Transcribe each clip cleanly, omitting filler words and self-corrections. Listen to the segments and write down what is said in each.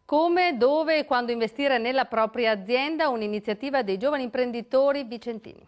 Come, dove e quando investire nella propria azienda, un'iniziativa dei giovani imprenditori vicentini.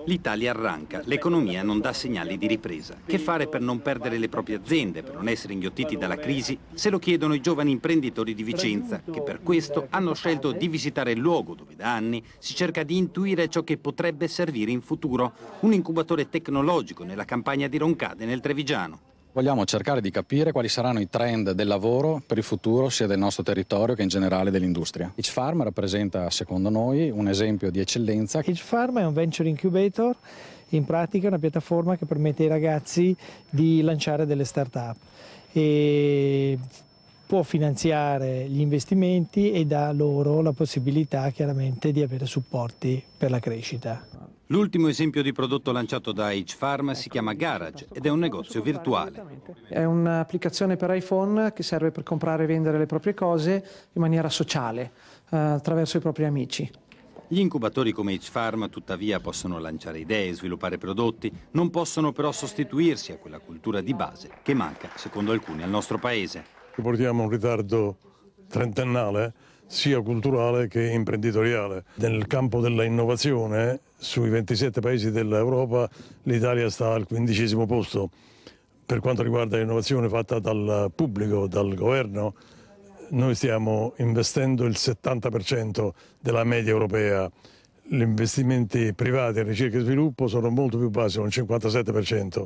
L'Italia arranca, l'economia non dà segnali di ripresa. Che fare per non perdere le proprie aziende, per non essere inghiottiti dalla crisi? Se lo chiedono i giovani imprenditori di Vicenza, che per questo hanno scelto di visitare il luogo dove da anni si cerca di intuire ciò che potrebbe servire in futuro. Un incubatore tecnologico nella campagna di Roncade, nel Trevigiano. Vogliamo cercare di capire quali saranno i trend del lavoro per il futuro sia del nostro territorio che in generale dell'industria. H-Farm rappresenta, secondo noi, un esempio di eccellenza. H-Farm è un venture incubator, in pratica una piattaforma che permette ai ragazzi di lanciare delle start-up e può finanziare gli investimenti e dà loro la possibilità chiaramente di avere supporti per la crescita. L'ultimo esempio di prodotto lanciato da H-Farm si chiama Garage ed è un negozio virtuale. È un'applicazione per iPhone che serve per comprare e vendere le proprie cose in maniera sociale, attraverso i propri amici. Gli incubatori come H-Farm tuttavia possono lanciare idee e sviluppare prodotti, non possono però sostituirsi a quella cultura di base che manca, secondo alcuni, al nostro paese. Portiamo un ritardo trentennale, sia culturale che imprenditoriale. Nel campo della innovazione, sui 27 paesi dell'Europa, l'Italia sta al 15° posto. Per quanto riguarda l'innovazione fatta dal pubblico, dal governo, noi stiamo investendo il 70% della media europea. Gli investimenti privati in ricerca e sviluppo sono molto più bassi, sono il 57%.